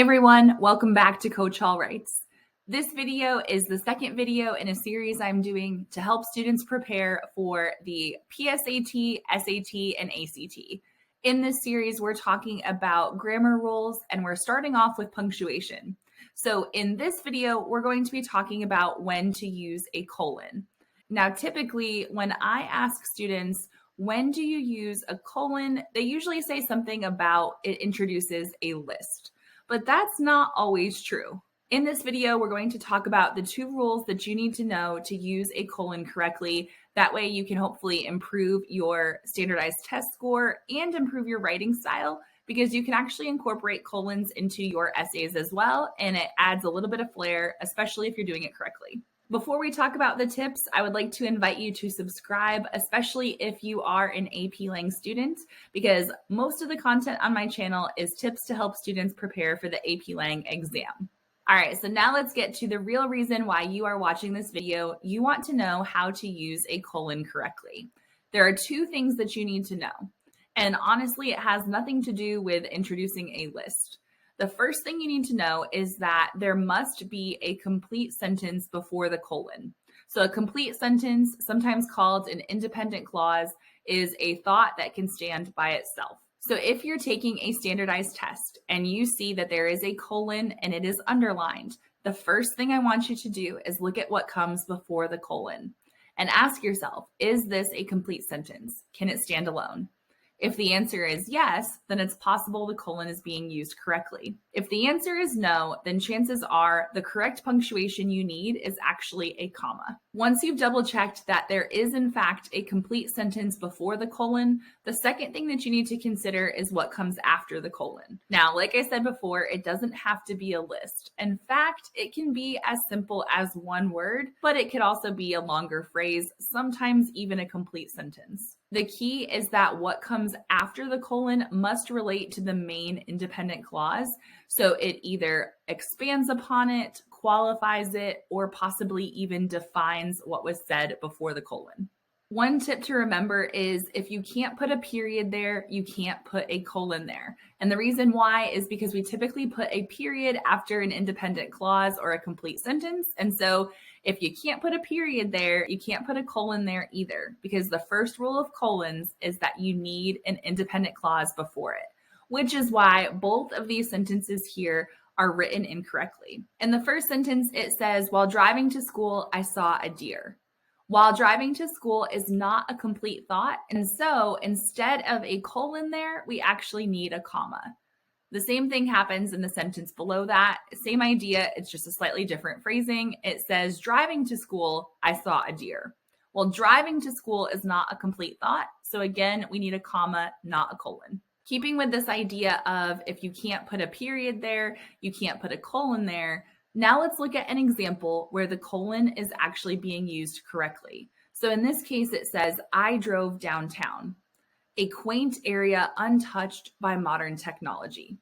everyone, welcome back to Coach Hall Writes. This video is the second video in a series I'm doing to help students prepare for the PSAT, SAT, and ACT. In this series, we're talking about grammar rules and we're starting off with punctuation. So in this video, we're going to be talking about when to use a colon. Now, typically when I ask students, when do you use a colon? They usually say something about it introduces a list. But that's not always true. In this video, we're going to talk about the two rules that you need to know to use a colon correctly. That way you can hopefully improve your standardized test score and improve your writing style, because you can actually incorporate colons into your essays as well, and it adds a little bit of flair, especially if you're doing it correctly. Before we talk about the tips, I would like to invite you to subscribe, especially if you are an AP Lang student, because most of the content on my channel is tips to help students prepare for the AP Lang exam. All right, so now let's get to the real reason why you are watching this video. You want to know how to use a colon correctly. There are two things that you need to know, and honestly, it has nothing to do with introducing a list. The first thing you need to know is that there must be a complete sentence before the colon. So a complete sentence, sometimes called an independent clause, is a thought that can stand by itself. So if you're taking a standardized test and you see that there is a colon and it is underlined, the first thing I want you to do is look at what comes before the colon and ask yourself, is this a complete sentence? Can it stand alone? If the answer is yes, then it's possible the colon is being used correctly. If the answer is no, then chances are the correct punctuation you need is actually a comma. Once you've double-checked that there is in fact a complete sentence before the colon, the second thing that you need to consider is what comes after the colon. Now, like I said before, it doesn't have to be a list. In fact, it can be as simple as one word, but it could also be a longer phrase, sometimes even a complete sentence. The key is that what comes after the colon must relate to the main independent clause, so it either expands upon it, qualifies it, or possibly even defines what was said before the colon. One tip to remember is if you can't put a period there, you can't put a colon there. And the reason why is because we typically put a period after an independent clause or a complete sentence. And so if you can't put a period there, you can't put a colon there either, because the first rule of colons is that you need an independent clause before it, which is why both of these sentences here are written incorrectly. In the first sentence, it says, while driving to school, I saw a deer. While driving to school is not a complete thought, and so instead of a colon there, we actually need a comma. The same thing happens in the sentence below that. Same idea, it's just a slightly different phrasing. It says, driving to school, I saw a deer. Well, driving to school is not a complete thought, so again, we need a comma, not a colon. Keeping with this idea of if you can't put a period there, you can't put a colon there, now let's look at an example where the colon is actually being used correctly. So in this case, it says, I drove downtown, a quaint area untouched by modern technology.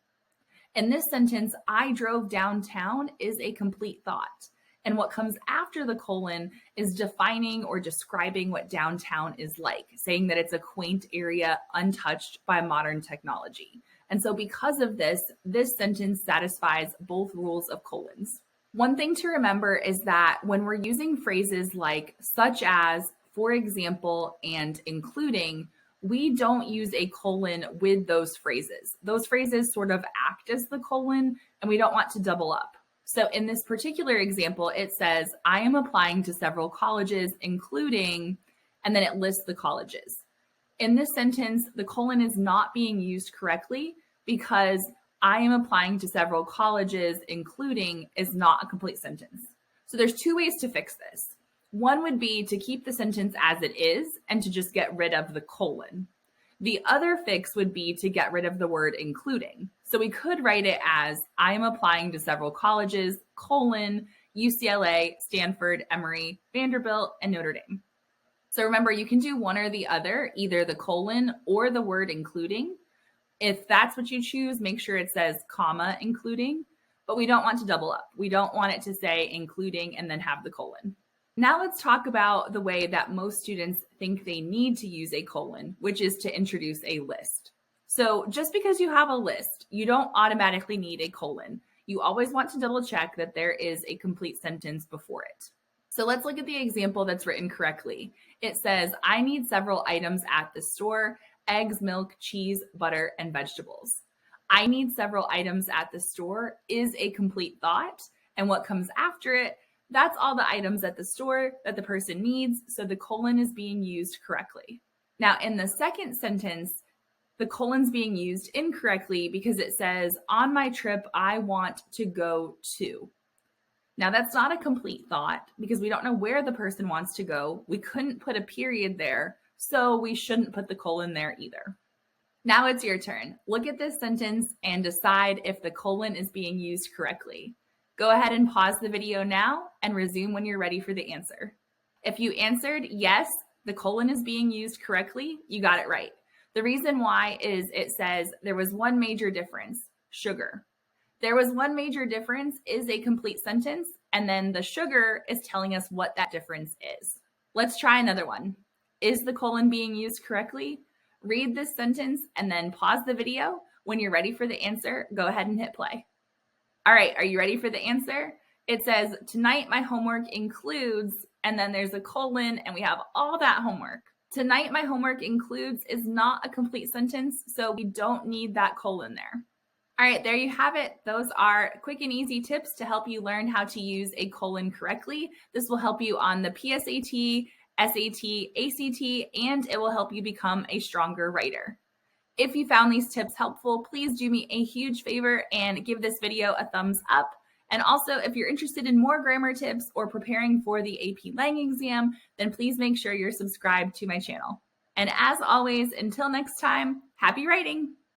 In this sentence, I drove downtown is a complete thought. And what comes after the colon is defining or describing what downtown is like, saying that it's a quaint area untouched by modern technology. And so because of this, this sentence satisfies both rules of colons. One thing to remember is that when we're using phrases like such as, for example, and including, we don't use a colon with those phrases. Those phrases sort of act as the colon, and we don't want to double up. So in this particular example, it says, I am applying to several colleges, including, and then it lists the colleges. In this sentence, the colon is not being used correctly because I am applying to several colleges, including is not a complete sentence. So there's two ways to fix this. One would be to keep the sentence as it is and to just get rid of the colon. The other fix would be to get rid of the word including. So we could write it as I am applying to several colleges, colon, UCLA, Stanford, Emory, Vanderbilt, and Notre Dame. So remember, you can do one or the other, either the colon or the word including. If that's what you choose, make sure it says comma including, but we don't want to double up. We don't want it to say including and then have the colon. Now let's talk about the way that most students think they need to use a colon, which is to introduce a list. So just because you have a list, you don't automatically need a colon. you always want to double check that there is a complete sentence before it. So let's look at the example that's written correctly. It says, I need several items at the store: eggs, milk, cheese, butter, and vegetables. I need several items at the store is a complete thought, and what comes after it, that's all the items at the store that the person needs, so the colon is being used correctly. Now, in the second sentence, the colon's being used incorrectly because it says, on my trip, I want to go to. Now, that's not a complete thought because we don't know where the person wants to go. We couldn't put a period there, so we shouldn't put the colon there either. Now it's your turn. Look at this sentence and decide if the colon is being used correctly. Go ahead and pause the video now and resume when you're ready for the answer. If you answered yes, the colon is being used correctly, you got it right. The reason why is it says there was one major difference: sugar. There was one major difference is a complete sentence, and then the sugar is telling us what that difference is. Let's try another one. Is the colon being used correctly? Read this sentence and then pause the video. When you're ready for the answer, go ahead and hit play. All right, are you ready for the answer? It says, tonight my homework includes, and then there's a colon, and we have all that homework. Tonight my homework includes is not a complete sentence, so we don't need that colon there. All right, there you have it. Those are quick and easy tips to help you learn how to use a colon correctly. This will help you on the PSAT, SAT, ACT, and it will help you become a stronger writer. If you found these tips helpful, please do me a huge favor and give this video a thumbs up. And also, if you're interested in more grammar tips or preparing for the AP Lang exam, then please make sure you're subscribed to my channel. And as always, until next time, happy writing!